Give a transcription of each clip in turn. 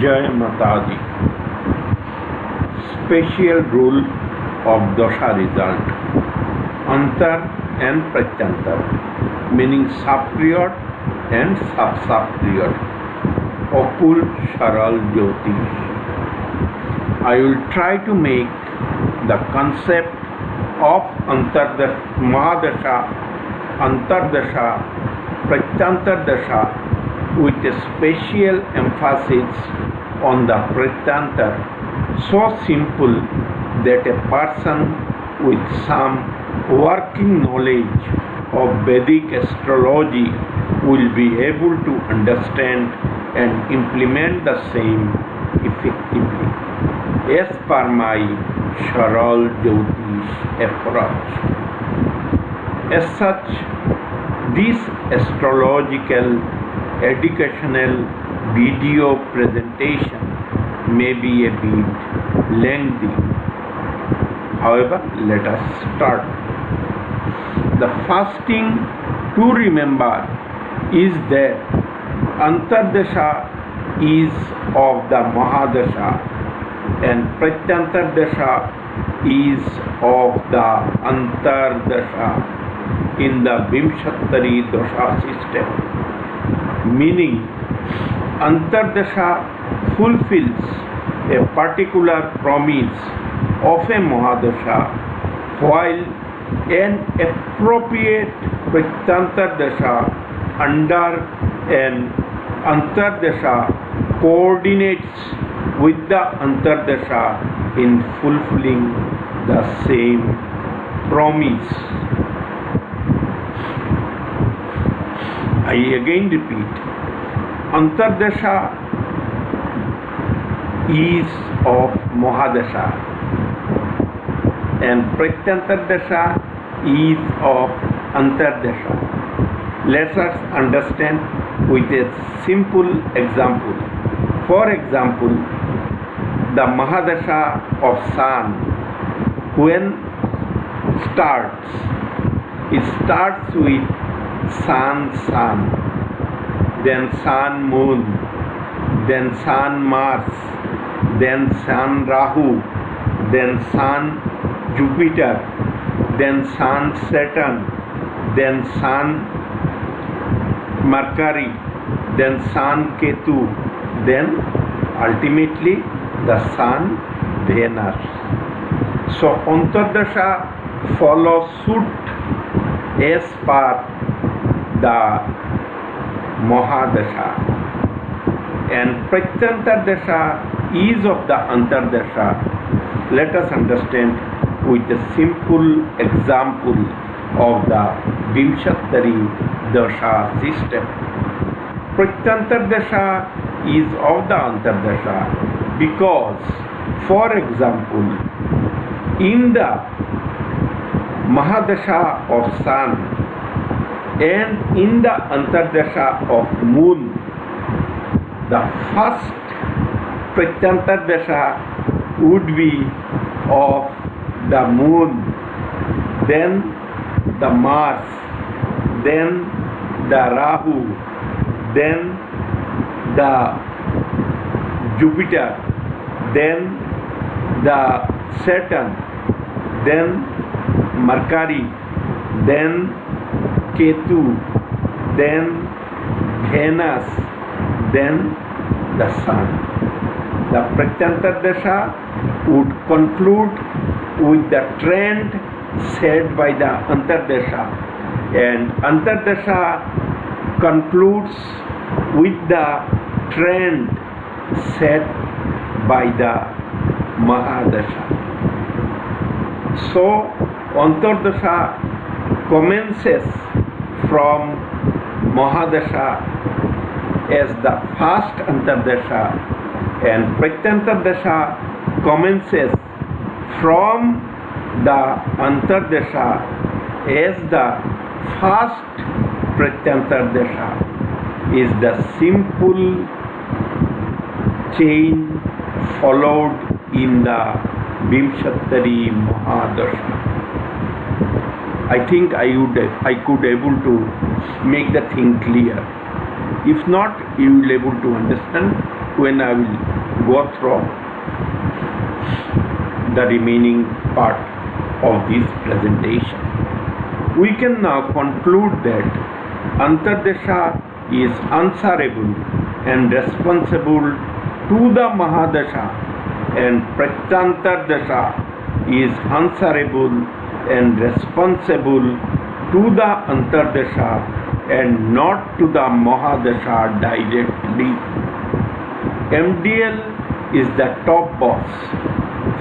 Jai Mataji. Special rule of Dasha result. Antar and Pratyantar, meaning sub-period and sub-period. Occult SARAL JYOTISH. I will try to make the concept of Mahadasha, Antardasha, Pratyantar Dasha with a special emphasis on the Pratyantar, so simple that a person with some working knowledge of Vedic astrology will be able to understand and implement the same effectively as per my SARAL JYOTISH approach. As such, this astrological educational video presentation may be a bit lengthy. However, let us start. The first thing to remember is that Antardasha is of the Mahadasha and Pratyantar Dasha is of the Antardasha in the Vimshottari Dasa system. Meaning, Antardasha fulfills a particular promise of a Mahadasha, while an appropriate Pratyantar Dasha under an Antardasha coordinates with the Antardasha in fulfilling the same promise. I again repeat, Antardasha is of Mahadasha and Pratyantar Dasha is of Antardasha. Let us understand with a simple example. For example, the Mahadasha of Sun, when it starts with Sun, then Sun, Moon, then Sun, Mars, then Sun, Rahu, then Sun, Jupiter, then Sun, Saturn, then Sun, Mercury, then Sun, Ketu, then ultimately the Sun, Venus. So Antardasha follows suit as per the Mahadasha, and Pratyantar Dasha is of the Antardasha. Let us understand with a simple example of the Vimshottari Dasa system. Pratyantar Dasha is of the Antardasha because, for example, in the Mahadasha of Sun and in the Antardasha of Moon, the first Pratyantar Dasha would be of the Moon, then the Mars, then the Rahu, then the Jupiter, then the Saturn, then Mercury, then Ketu, then Venus, then the Sun. The Pratyantar Dasha would conclude with the trend set by the Antardasha, and Antardasha concludes with the trend set by the Mahadasha. So Antardasha commences from Mahadasha as the first Antardasha, and Pratyantar Dasha commences from the Antardasha as the first Pratyantar Dasha. Is the simple chain followed in the Vimshottari Mahadasha. I think I could able to make the thing clear. If not, you will able to understand when I will go through the remaining part of this presentation. We can now conclude that Antardasha is answerable and responsible to the Mahadasha, and Pratyantar Dasha is answerable and responsible to the Antardasha and not to the Mahadasha directly. MDL is the top boss,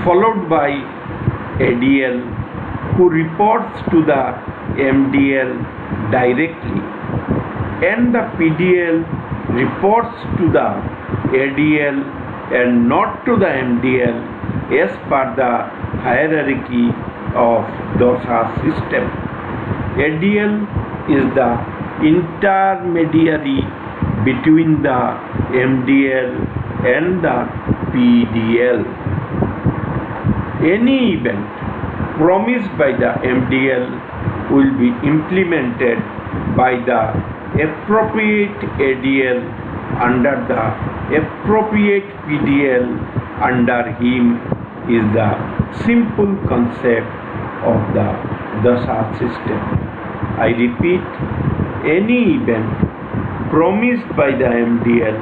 followed by ADL, who reports to the MDL directly, and the PDL reports to the ADL and not to the MDL as per the hierarchy of Dasa system. ADL is the intermediary between the MDL and the PDL. Any event promised by the MDL will be implemented by the appropriate ADL under the appropriate PDL under him is the simple concept of the Dasa system. I repeat, any event promised by the MDL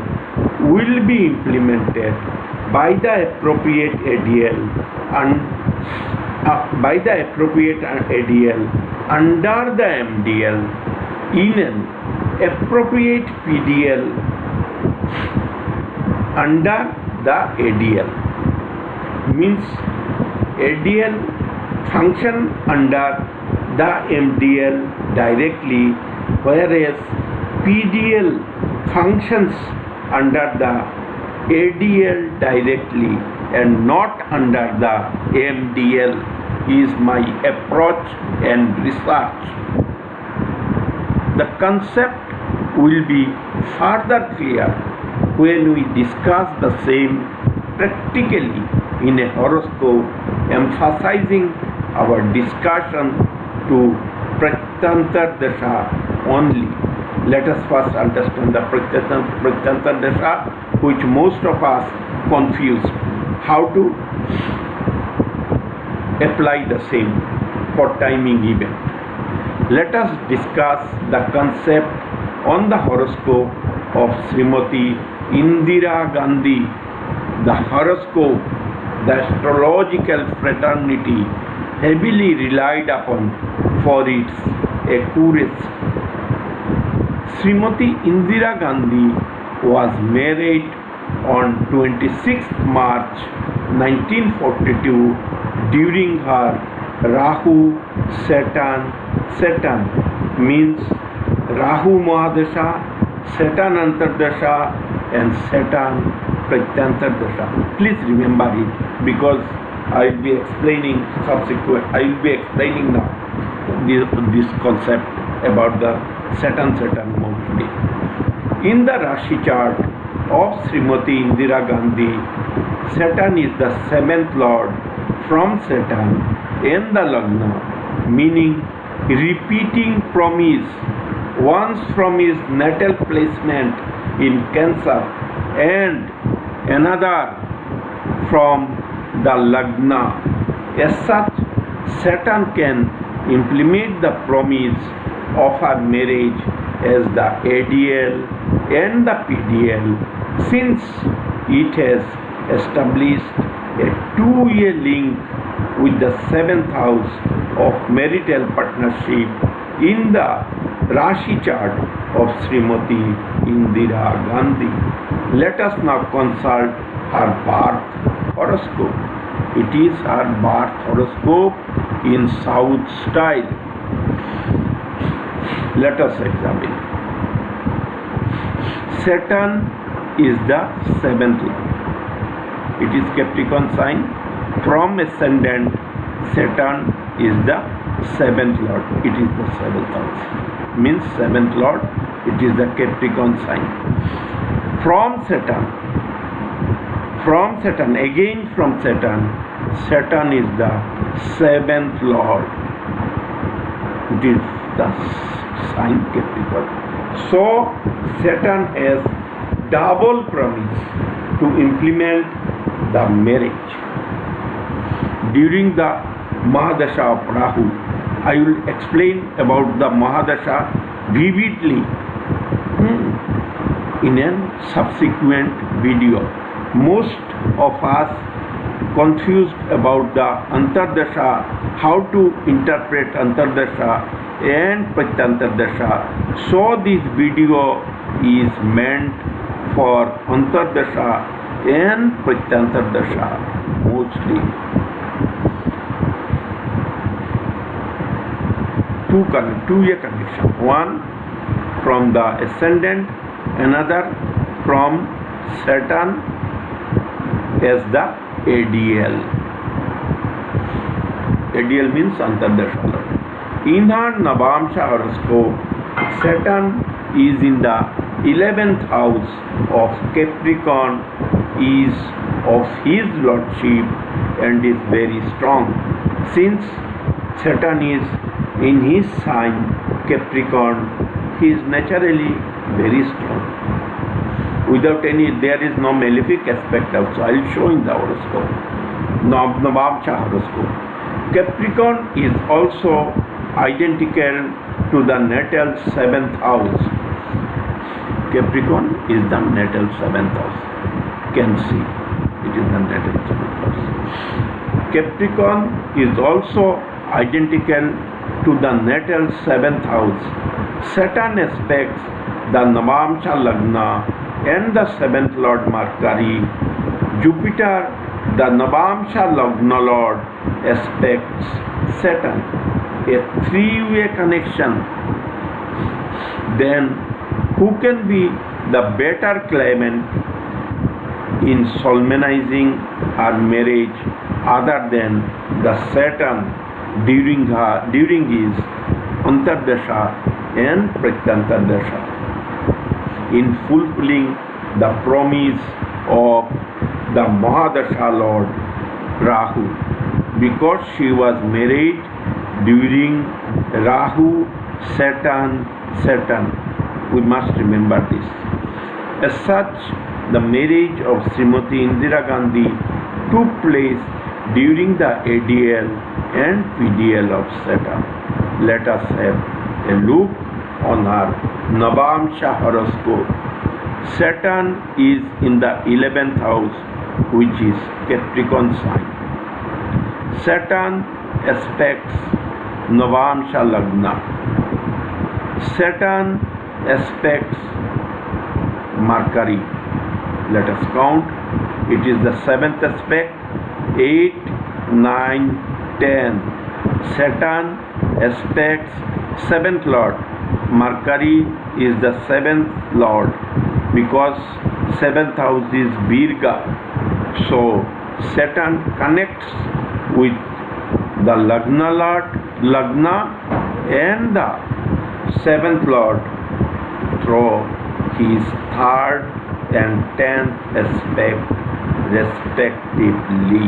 will be implemented by the appropriate ADL and under the MDL in an appropriate PDL under the ADL. Means ADL function under the MDL directly, whereas PDL functions under the ADL directly and not under the MDL is my approach and research. The concept will be further clear when we discuss the same practically in a horoscope, emphasizing our discussion to Pratyantar Dasha only. Let us first understand the Pratyantar Dasha, which most of us confuse how to apply the same for timing event. Let us discuss the concept on the horoscope of Srimati Indira Gandhi. The horoscope, the astrological fraternity, heavily relied upon for its accuracy. Srimati Indira Gandhi was married on 26th March 1942 during her Rahu Saturn means Rahu Mahadasha, Saturn Antardasha and Saturn Pratyantar Dasha. Please remember it, because I will be explaining now this concept about the Saturn mostly. In the Rashi chart of Srimati Indira Gandhi, Saturn is the 7th lord from Saturn in the Lagna, meaning repeating promise once from his natal placement in Cancer and another from the Lagna. As such, Saturn can implement the promise of her marriage as the ADL and the PDL, since it has established a two-year link with the 7th house of marital partnership in the Rashi chart of Srimati Indira Gandhi. Let us now consult her birth horoscope. It is her birth horoscope in South style. Let us examine. Saturn is the 7th lord. It is Capricorn sign. From ascendant, Saturn is the 7th lord. It is the 7th house. Means 7th lord. It is the Capricorn sign. From Saturn, again from Saturn, Saturn is the 7th lord. It is the sign Capricorn. So Saturn has double promise to implement the marriage. During the Mahadasha of Rahu, I will explain about the Mahadasha vividly in a subsequent video. Most of us confused about the Antardasha, how to interpret Antardasha and Pratyantar Dasha. So this video is meant for Antardasha and Pratyantar Dasha mostly. Two-way connection. One from the ascendant, another from Saturn as the ADL. ADL means Antardasha Lord. In her Navamsha horoscope, Saturn is in the 11th house of Capricorn, is of his lordship and is very strong. Since Saturn is in his sign Capricorn, he is naturally very strong. Without any, there is no malefic aspect also. I will show in the horoscope, Navamsha horoscope. Capricorn is also identical to the natal 7th house. Capricorn is the natal 7th house. Can see, it is the natal 7th house. Capricorn is also identical to the natal 7th house. Saturn aspects the Navamsha Lagna and the 7th Lord Mercury. Jupiter, the Navamsha Lagna Lord, aspects Saturn. A three-way connection. Then who can be the better claimant in solemnizing her marriage other than the Saturn during his Antardasha and Pratyantar Dasha, in fulfilling the promise of the Mahadasha Lord Rahu, because she was married during Rahu Saturn. We must remember this. As such, the marriage of Srimati Indira Gandhi took place during the ADL and PDL of Saturn. Let us have a look on our Navamsha horoscope. Saturn is in the 11th house, which is Capricorn sign. Saturn aspects Navamsha Lagna. Saturn aspects Mercury. Let us count. It is the 7th aspect, 8, 9, 10. Saturn aspects 7th Lord. Mercury is the 7th Lord because 7th house is Virga. So Saturn connects with the Lagna and the 7th Lord through his 3rd and 10th aspect respectively.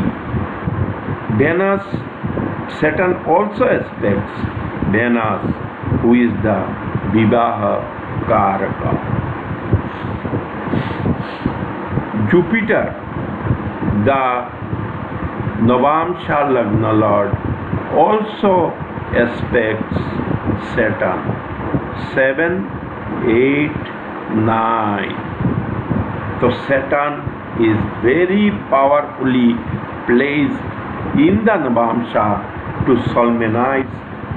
Venus, Saturn also aspects Venus, who is the Vivaha Karaka. Jupiter, the Navamsha Lagna Lord, also aspects Saturn. 7, 8, 9. So Saturn is very powerfully placed in the Navamsha to solemnize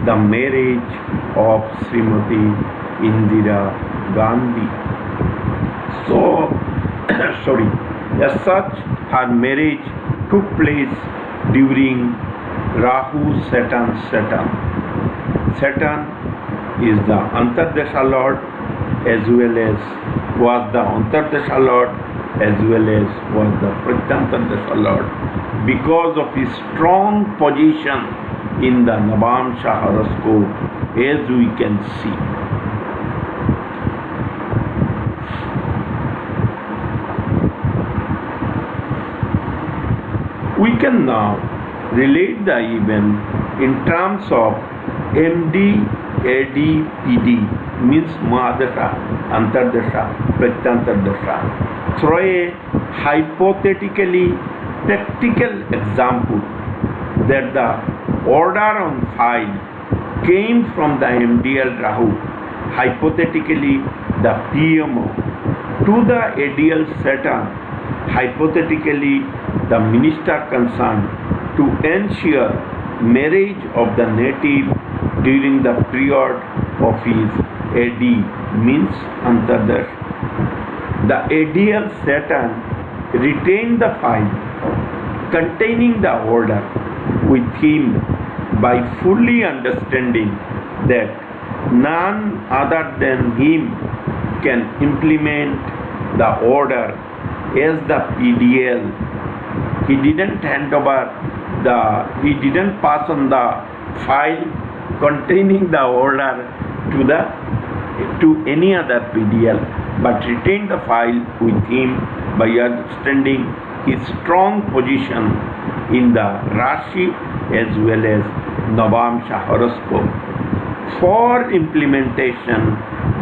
the marriage of Srimati Indira Gandhi. So, as such, her marriage took place during Rahu Saturn. Saturn is the Antardasha Lord as well as was the Antardasha Lord as well as was the Pratyantar Dasha Lord, because of his strong position in the Navamsha horoscope, as we can see. We can now relate the event in terms of MD, AD, PD means Mahadasha, Antardasha, Pratyantar Dasha. Through a hypothetically practical example that the order on file came from the MDL Rahu, hypothetically the PMO, to the ADL Saturn, hypothetically the minister concerned, to ensure marriage of the native during the period of his AD means Antardasha. The ADL Saturn retained the file containing the order with him by fully understanding that none other than him can implement the order as the PDL. He didn't pass on the file containing the order to any other PDL, but retained the file with him by understanding his strong position in the Rashi as well as Navamsha horoscope for implementation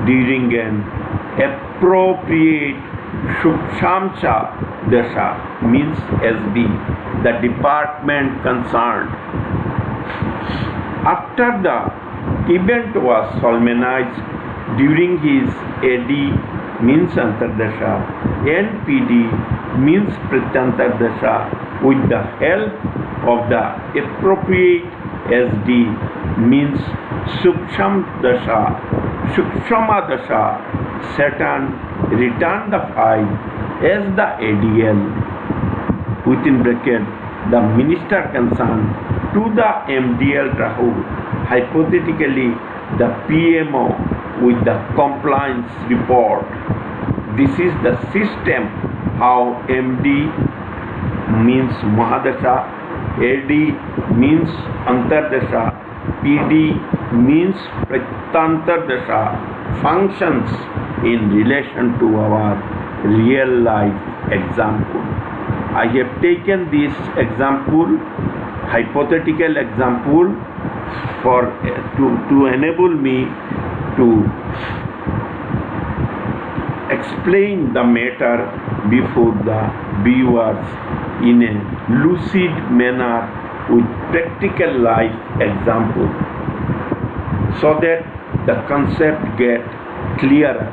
during an appropriate Shukshamsha Dasha means SB, the department concerned. After the event was solemnized during his AD means Antardasha and PD means Pratyantar Dasha with the help of the appropriate SD means Sukshama Dasha, Saturn returned the file as the ADL within bracket the minister concerned to the MDL Rahu, hypothetically the PMO with the compliance report. This is the system how MD means Mahadasha, AD means Antardasha, PD means Pratyantar Dasha functions in relation to our real life example. I have taken this example, hypothetical example, to enable me to explain the matter before the viewers in a lucid manner with practical life example, so that the concept get clearer.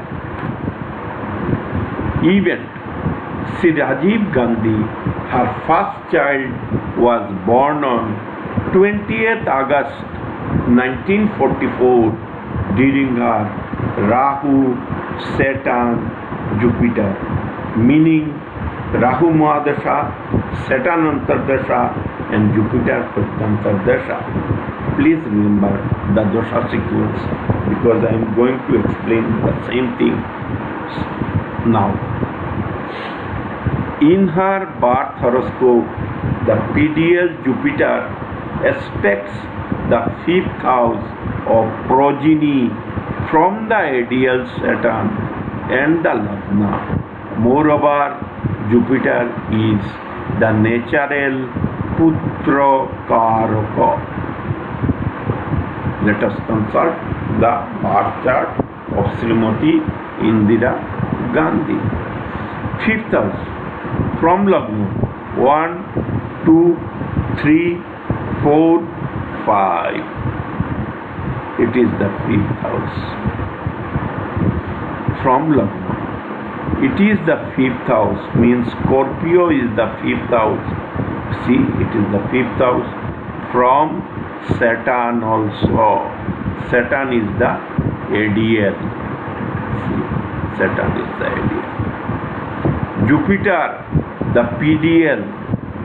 Even Sri Rajiv Gandhi, her first child, was born on 20th August 1944 during her Rahu, Saturn, Jupiter, meaning Rahu Mahadasha, Saturn Antardasha and Jupiter Pratyantar Dasha. Please remember the Dasha sequence because I am going to explain the same thing now. In her birth horoscope, the PDL Jupiter aspects the 5th house of progeny from the ADL Saturn and the Lagna. Moreover, Jupiter is the natural Putra Karaka. Let us consult the birth chart of Srimati Indira Gandhi. 5th house from Lagna 1, 2, 3, 4, 5. It is the 5th house from Lagna. It is the 5th house, means Scorpio is the 5th house. See, it is the 5th house from Saturn also. Saturn is the ADL. See, Saturn is the ADL. Jupiter, the PDL,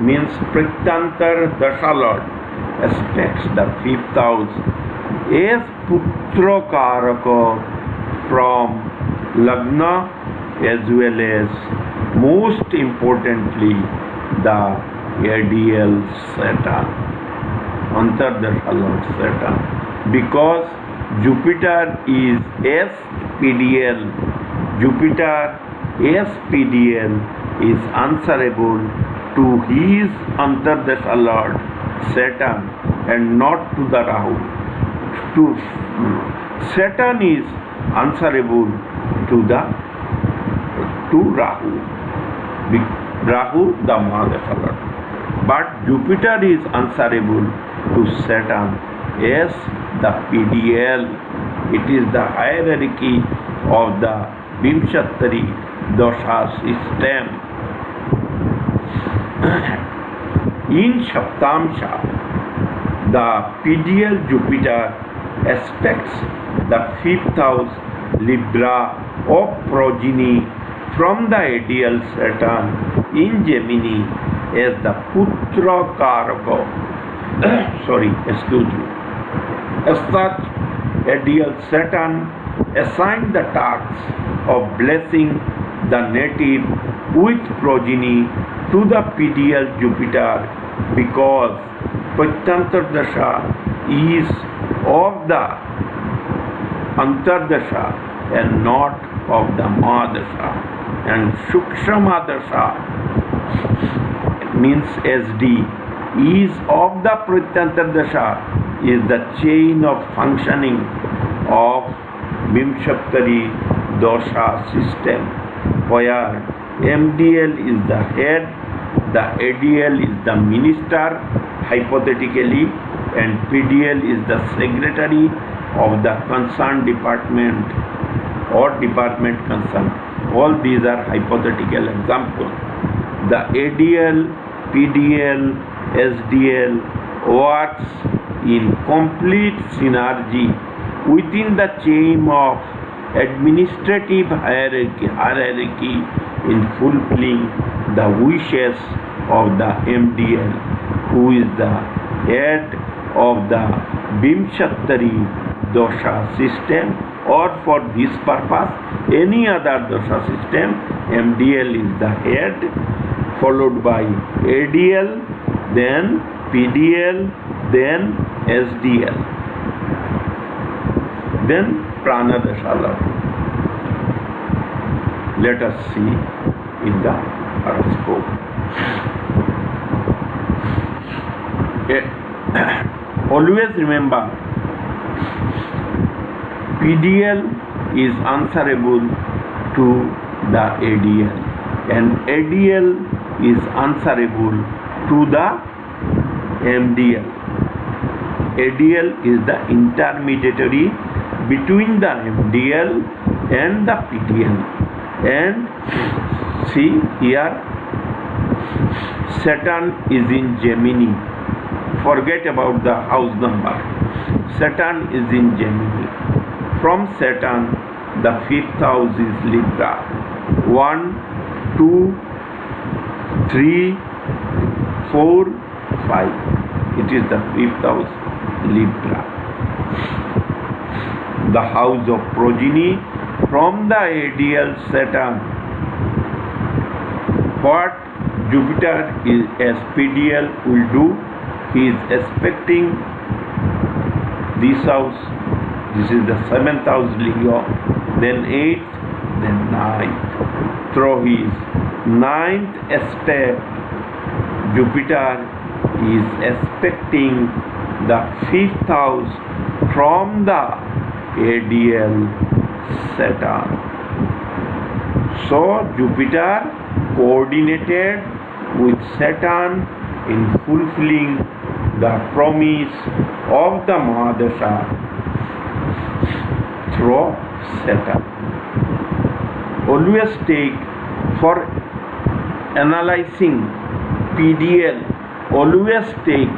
means Pratyantar Dasha Lord, aspects the 5th house as Putra Karaka from Lagna, as well as most importantly the ADL Saturn, Antardasha Lord Saturn, because Jupiter is SPDL. Jupiter SPDL is answerable to his Antardasha Lord Saturn and not to the Rahu. Saturn is answerable to Rahu. Rahu, the Mahadasha Lord. But Jupiter is answerable to Saturn as the PDL. It is the hierarchy of the Vimshottari Dasa system. In Saptamsha, the PDL Jupiter aspects the 5th house Libra of progeny from the ideal Saturn in Gemini as the Putra Karaka. As such, ideal Saturn assigned the task of blessing the native with progeny to the PDL Jupiter because Pratyantar Dasha is of the Antardasha and not of the Mahadasha, and Sukshma Dasha means SD is of the Pratyantar Dasha, is the chain of functioning of Vimshottari Dasa system, where MDL is the head, the ADL is the minister hypothetically, and PDL is the secretary of the concerned department or department concerned. All these are hypothetical examples. The ADL, PDL, SDL works in complete synergy within the chain of administrative hierarchy in fulfilling the wishes of the MDL, who is the head of the Vimshottari Dasa system, or for this purpose any other Dasa system. MDL is the head, followed by ADL, then PDL, then SDL, then Planetary. Let us see in the horoscope. Always remember, PDL is answerable to the ADL, and ADL is answerable to the MDL. ADL is the intermediary between the MDL and the PDL. And see here, Saturn is in Gemini. Forget about the house number. Saturn is in Gemini. From Saturn, the 5th house is Libra. 1, 2, 3, 4, 5. It is the 5th house, Libra. The house of progeny from the ADL Saturn. What Jupiter is as PDL will do, he is expecting this house. This is the 7th house Leo, then 8th, then 9th. Through his 9th step, Jupiter is expecting the 5th house from the ADL Saturn. So Jupiter coordinated with Saturn in fulfilling the promise of the Mahadasha through Saturn. Always take, for analyzing PDL, always take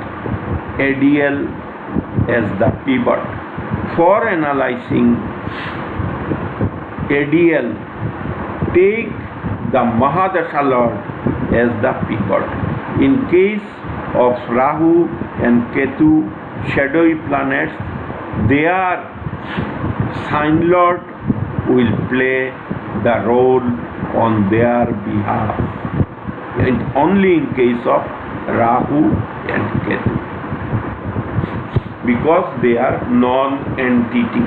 ADL as the pivot. For analyzing ADL, take the Mahadasha Lord as the pivot. In case of Rahu and Ketu, shadowy planets, their sign lord will play the role on their behalf. And only in case of Rahu and Ketu, because they are non-entity.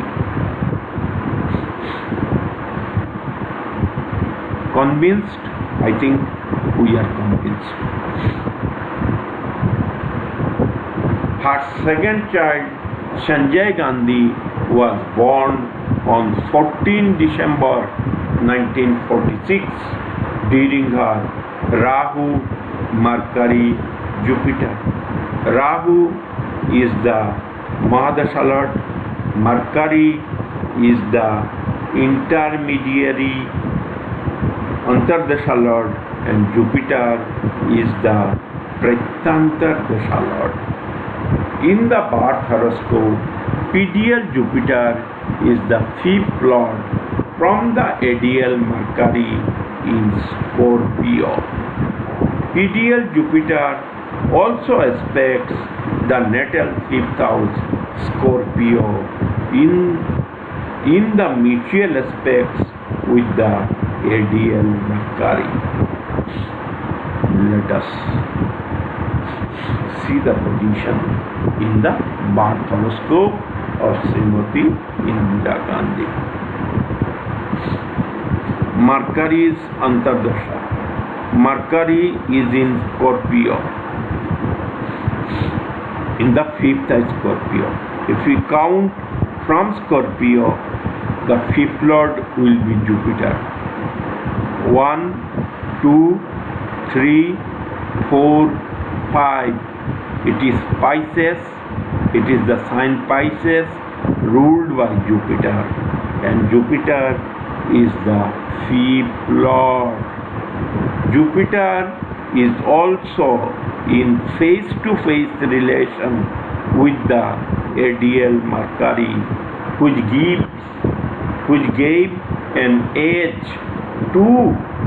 Convinced? I think we are convinced. Her second child, Sanjay Gandhi, was born on 14 December 1946 during her Rahu Mercury Jupiter. Rahu is the Mahadasha Lord, Mercury is the intermediary Antardasha Lord, and Jupiter is the Pratyantar Dasha Lord. In the birth horoscope, PDL Jupiter is the fifth Lord from the ADL Mercury in Scorpio. PDL Jupiter also aspects the natal fifth house Scorpio in the mutual aspects with the ADL Mercury. Let us see the position in the birth horoscope of Srimati Indira Gandhi. Mercury is Antardasha. Mercury is in Scorpio, in the fifth Scorpio. If we count from Scorpio, the fifth Lord will be Jupiter. 1, 2, 3, 4, 5. It is Pisces. It is the sign Pisces ruled by Jupiter, and Jupiter is the fifth Lord. Jupiter is also in face-to-face relation with the ADL Mercury, which gave an edge to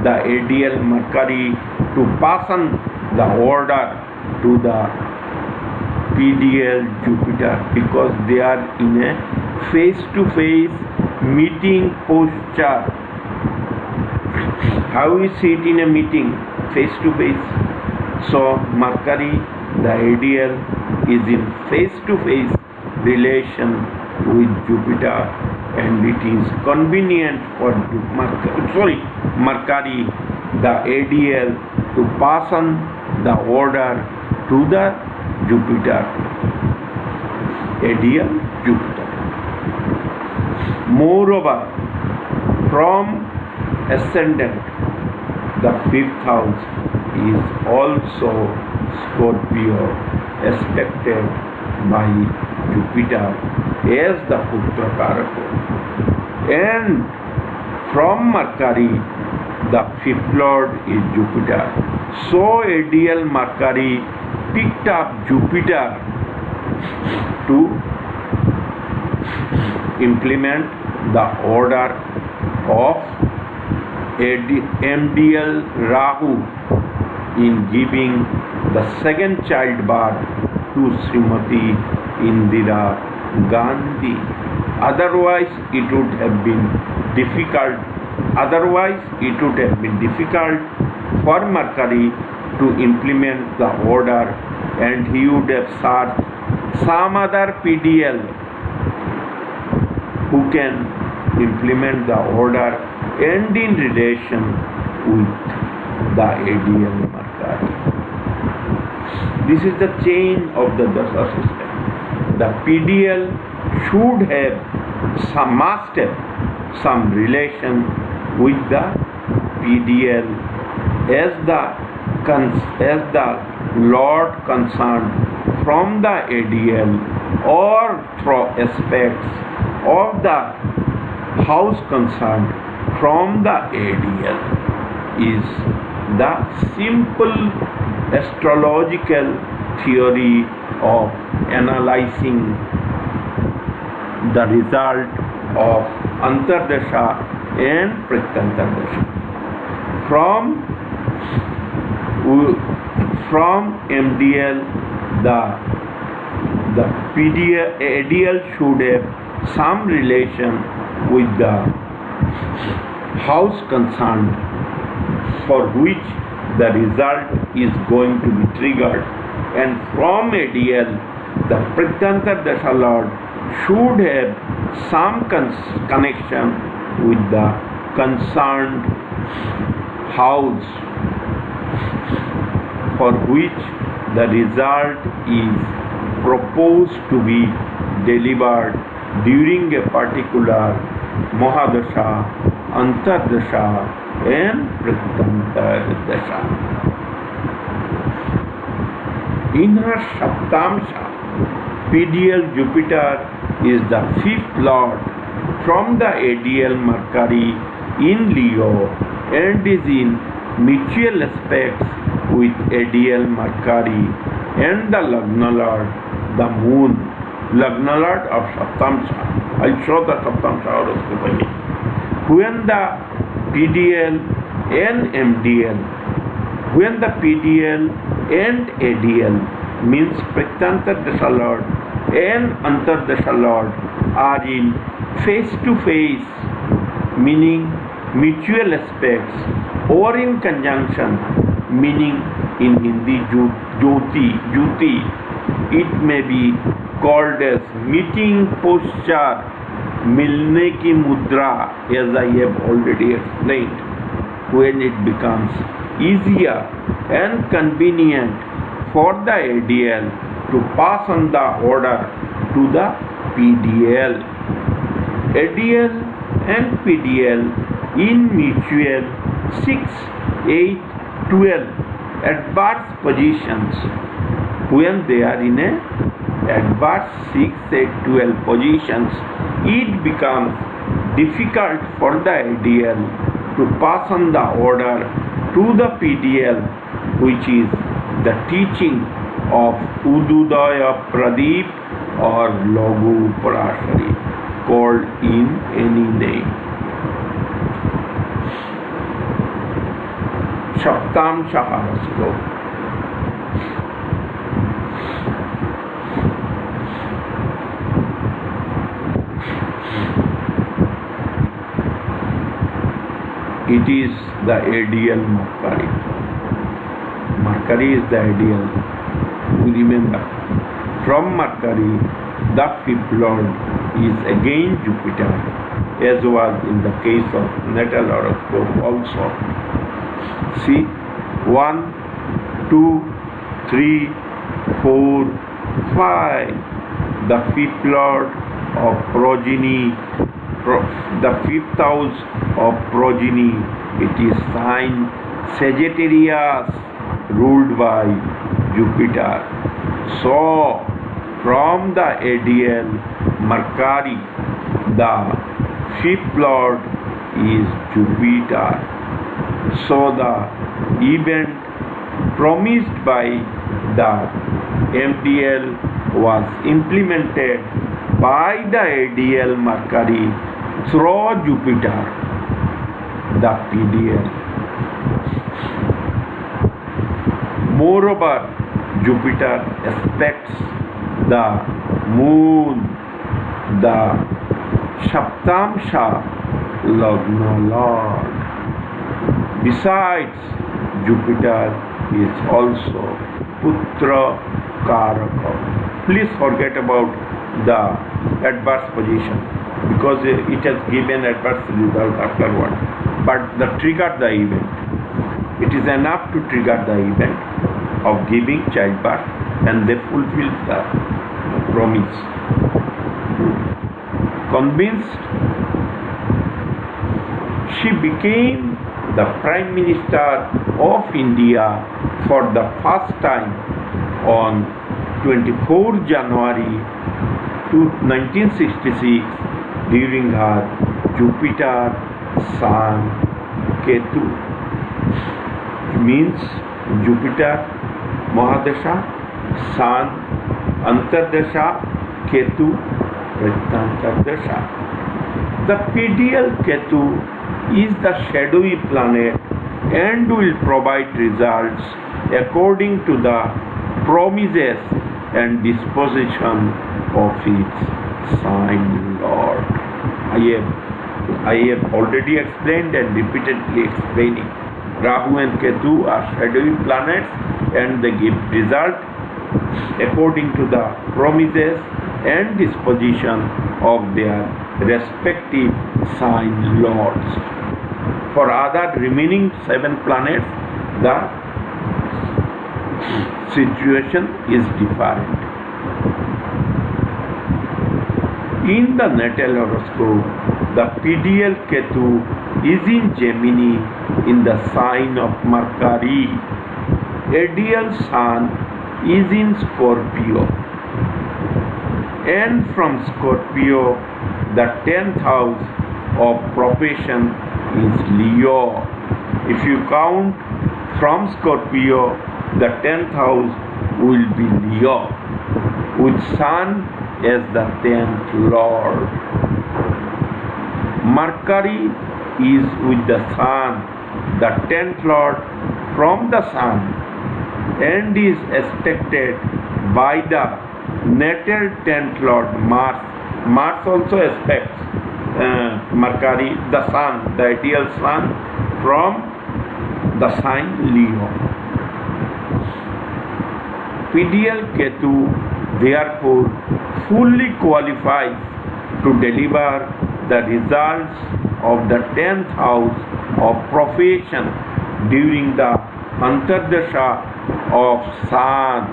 the ADL Mercury to pass on the order to the PDL Jupiter, because they are in a face-to-face meeting posture. How is it in a meeting? Face-to-face. So Mercury, the ADL, is in face-to-face relation with Jupiter, and it is convenient for Mercury, the ADL, to pass on the order to the Jupiter, ADL Jupiter. Moreover, from ascendant, the fifth house is also Scorpio, aspected by Jupiter as the Putra Karaka. And from Mercury, the fifth Lord is Jupiter. So ADL Mercury picked up Jupiter to implement the order of MDL Rahu in giving the second childbirth to Srimati Indira Gandhi. Otherwise, it would have been difficult. For Mercury to implement the order, and he would have searched some other PDL who can implement the order and in relation with the ADL Mercury. This is the chain of the Dasa system. The PDL should have must have some relation with the PDL as the Lord concerned from the ADL, or through aspects of the house concerned from the ADL, is the simple astrological theory of analyzing the result of Antardasha and Pratyantar Dasha. From MDL, the ADL should have some relation with the house concerned, for which the result is going to be triggered, and from ADL, the Pratyantar Dasha Lord should have some connection with the concerned house, for which the result is proposed to be delivered during a particular Mahadasha, Antardasha and Pratyantar Dasha. In her Saptamsha, PDL Jupiter is the fifth lord from the ADL Mercury in Leo and is in mutual aspects with ADL Mercury and the Lagna Lord, the Moon, Lagna Lord of Saptamsha. I'll show the Saptamsha horoscope again. When the PDL and MDL, when the PDL and ADL means Pratyantar Dasha Lord and Antardasha Lord are in face to face, meaning mutual aspects, or in conjunction, meaning in Hindi Jyoti, it may be called as meeting posture, milne ki mudra, as I have already explained, when it becomes easier and convenient for the ADL to pass on the order to the PDL. ADL and PDL in mutual 6, 8, 12 adverse positions. When they are in a adverse 6, 8, 12 positions, it becomes difficult for the ADL to pass on the order to the PDL, which is the teaching of Ududaya Pradeep or Logu Parashari, called in any name. Saptamsha horoscope. It is the ADL Mercury. Mercury is the ADL. We remember, from Mercury, the fifth lord is again Jupiter, as was in the case of natal horoscope also. See, 1, 2, 3, 4, 5. The fifth lord of progeny, the fifth house of progeny, it is sign Sagittarius, ruled by Jupiter. So, from the ADL Mercury, the fifth lord is Jupiter. So the event promised by the MDL was implemented by the ADL Mercury through Jupiter, the PDL. Moreover, Jupiter aspects the Moon, the Saptamsha Lagna Lord. Besides, Jupiter is also Putra Karaka. Please forget about the adverse position, because it has given adverse result afterward. But the trigger the event. It is enough to trigger the event of giving childbirth, and they fulfill the promise. Convinced, she became the Prime Minister of India for the first time on 24 January 1966 during her Jupiter Sun Ketu. Means Jupiter Mahadasha, Sun, Antardasha, Ketu, Pratyantar Dasha. The PDL Ketu is the shadowy planet and will provide results according to the promises and disposition of its sign lord. I have already explained and repeatedly explaining. Rahu and Ketu are shadowy planets and they give result according to the promises and disposition of their respective sign lords. For other remaining 7 planets, the situation is different. In the natal horoscope, the PDL Ketu is in Gemini in the sign of Mercury. Ideal Sun is in Scorpio. And from Scorpio, the 10th house of profession is Leo. If you count from Scorpio, the 10th house will be Leo, with Sun as the 10th Lord. Mercury is with the Sun, the 10th Lord from the Sun, and is aspected by the natal 10th Lord Mars. Mars also aspects Mercury, the Sun, the ideal Sun from the sign Leo. PDL Ketu therefore fully qualifies to deliver the results of the 10th house of profession during the Antardasha of Sun,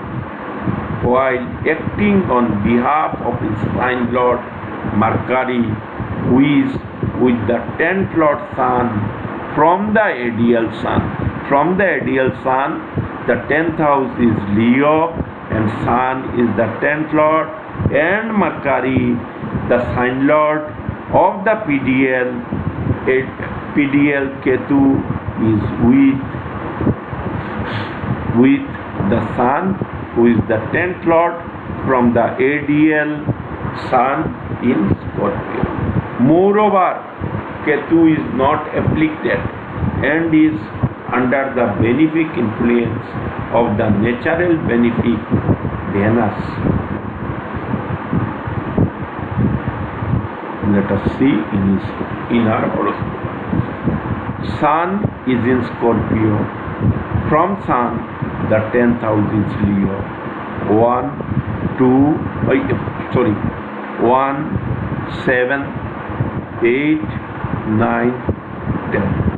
while acting on behalf of his sign Lord Mercury, who is with the 10th Lord Sun from the ideal Sun. From the ideal Sun, the 10th house is Leo and Sun is the 10th Lord, and Mercury, the sign Lord of the PDL Ketu, is with the Sun, who is the 10th Lord from the ADL Sun in Scorpio. Moreover, Ketu is not afflicted and is under the benefic influence of the natural benefic Venus. Let us see in our horoscope. Sun is in Scorpio. From Sun, the 10th house is Leo. 1, 7, 8, 9, 10.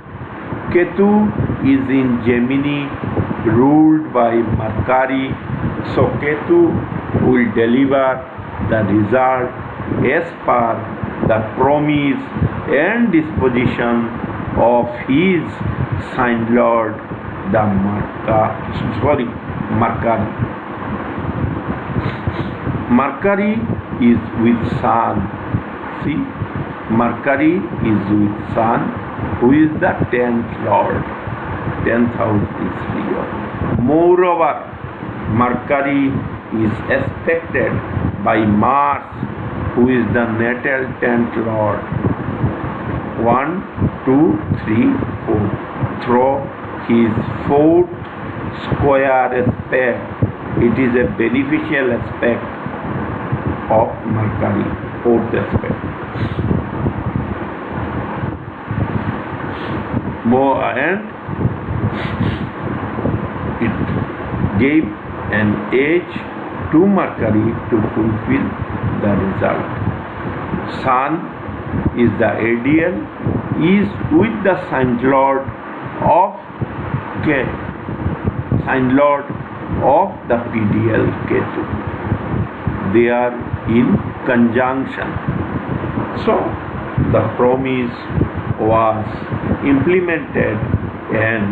Ketu is in Gemini, ruled by Mercury. So Ketu will deliver the result as per the promise and disposition of his sign Lord, the Mercury. Mercury is with Sun. See, Mercury is with Sun, who is the 10th Lord. 10th house is Leo. Moreover, Mercury is aspected by Mars, who is the natal 10th Lord. 1, 2, 3, 4. Through his 4th square aspect, it is a beneficial aspect of Mercury, 4th aspect. And it gave an age to Mercury to fulfill the result. Sun is the ideal, is with the sign Lord of the PDL Ketu. They are in conjunction. So the promise was implemented and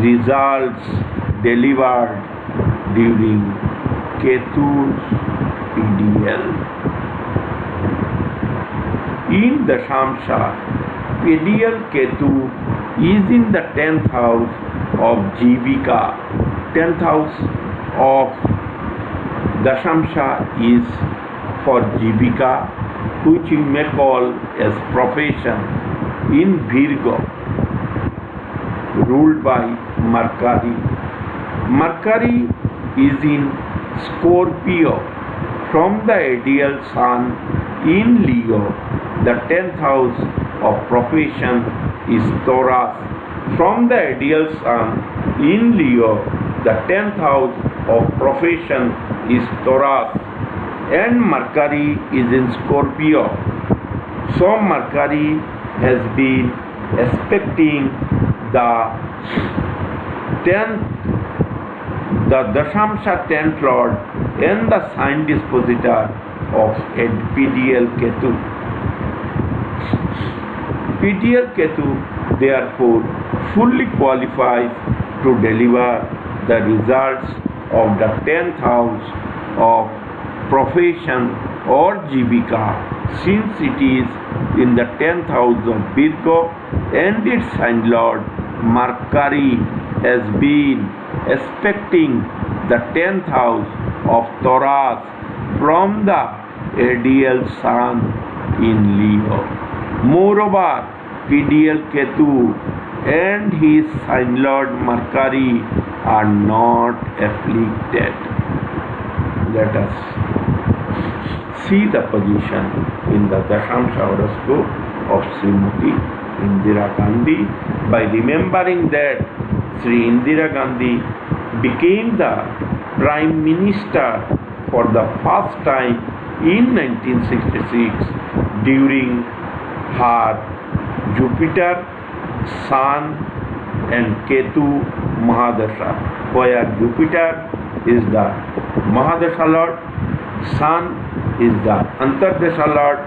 results delivered during Ketu's PDL. In the Shamsha, PDL Ketu is in the 10th house of Jivika. 10th house of Dashamsha is for Jivika, which you may call as profession, in Virgo, ruled by Mercury. Mercury is in Scorpio from the ideal Sun in Leo. The 10th house of profession is Taurus. From the ideal Sun in Leo, the 10th house of profession is Taurus, and Mercury is in Scorpio. So Mercury has been aspecting the Dashamsha 10th Lord and the sign dispositor of PDL Ketu. PDL Ketu therefore fully qualifies to deliver the results of the 10th house of profession or Jivika, since it is in the 10th house of Virgo and its sign lord Mercury has been aspecting the 10th house of Taurus from the ideal Sun in Leo. Moreover, PDL Ketu and his sign lord Mercury are not afflicted. Let us see the position in the Dashamsha horoscope of Srimati Indira Gandhi by remembering that Sri Indira Gandhi became the Prime Minister for the first time in 1966 during her Jupiter, Sun and Ketu Mahadasha, where Jupiter is the Mahadasha Lord, Sun is the Antardasha Lord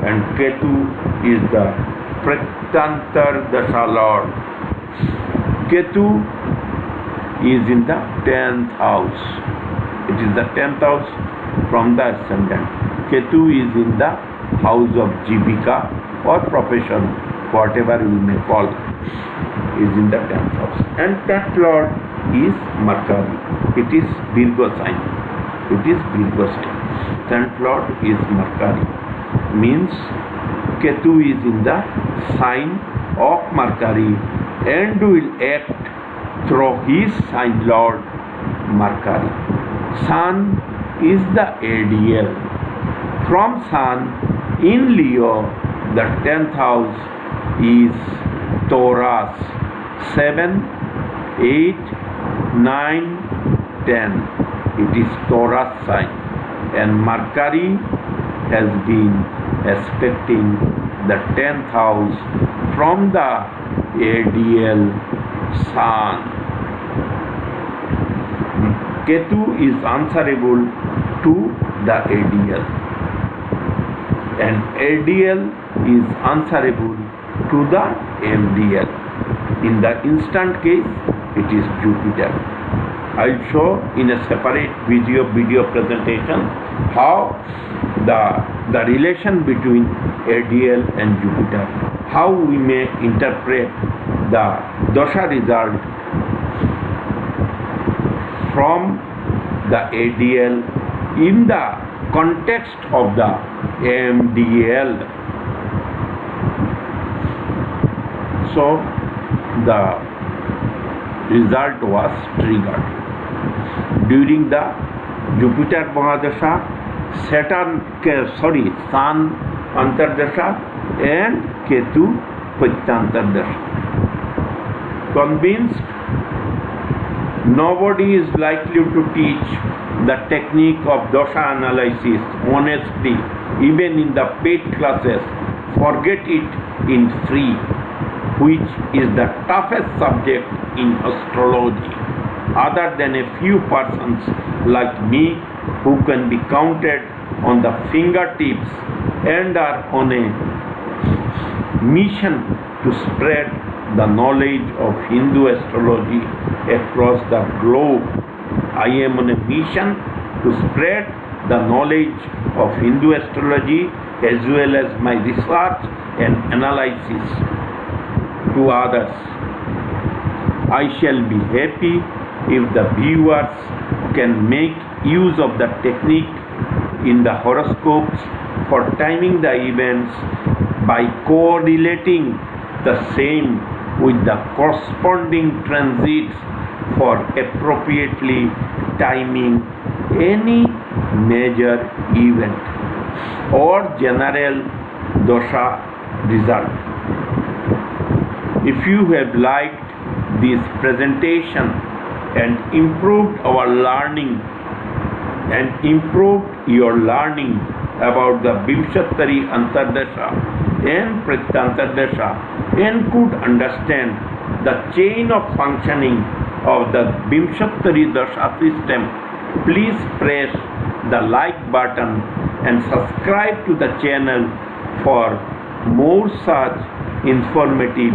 and Ketu is the Pratyantar Dasha Lord. Ketu is in the 10th house. It is the 10th house from the ascendant. Ketu is in the house of Jivika or profession, whatever we may call, is in the 10th house. And 10th Lord is Mercury. It is Virgo sign. It is Virgo sign. 10th Lord is Mercury. Means Ketu is in the sign of Mercury and will act through his sign lord Mercury. Sun is the ADL. From Sun in Leo, the 10th house is Taurus 7, 8, 9, 10. It is Taurus sign and Mercury has been aspecting the 10th house from the ADL Sun. Ketu is answerable to the ADL and ADL is answerable to the MDL. In the instant case, it is Jupiter. I will show in a separate video presentation how the relation between ADL and Jupiter, how we may interpret the Dasha result from the ADL in the context of the MDL. So the result was triggered. During the Jupiter Mahadasha, Sun Antardasha and Ketu Pratyantar Dasha. Convinced nobody is likely to teach the technique of Dasha analysis honestly, even in the paid classes. Forget it in free, which is the toughest subject in astrology, other than a few persons like me who can be counted on the fingertips and are on a mission to spread the knowledge of Hindu astrology across the globe. I am on a mission to spread the knowledge of Hindu astrology as well as my research and analysis to others. I shall be happy if the viewers can make use of the technique in the horoscopes for timing the events by correlating the same with the corresponding transits for appropriately timing any major event or general dosha result. If you have liked this presentation and improved our learning and improved your learning about the Vimshottari Antardasha and Pratyantar Dasha and could understand the chain of functioning of the Vimshottari Dasa system, please press the like button and subscribe to the channel for more such informative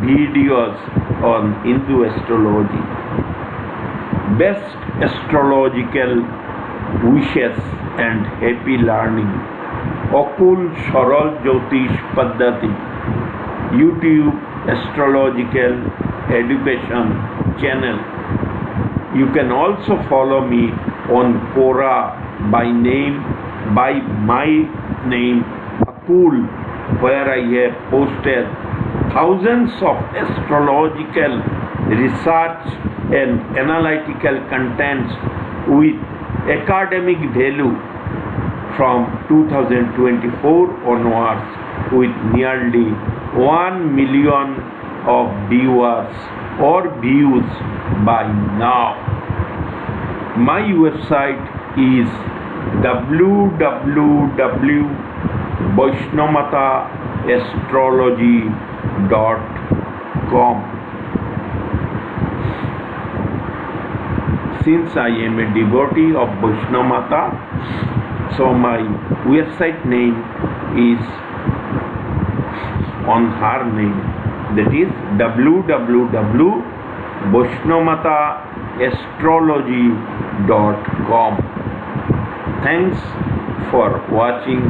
videos on Hindu astrology. Best astrological wishes and happy learning. Okul SARAL JYOTISH Paddhati YouTube Astrological Education channel. You can also follow me on Quora by my name Akul, where I have posted thousands of astrological research and analytical contents with academic value from 2024 onwards, with nearly 1 million of viewers or views by now. My website is www.vaishnamataastrology.com. Since I am a devotee of Vaishnamata, so my website name is on her name, that is www.vaishnamataastrology.com. Thanks for watching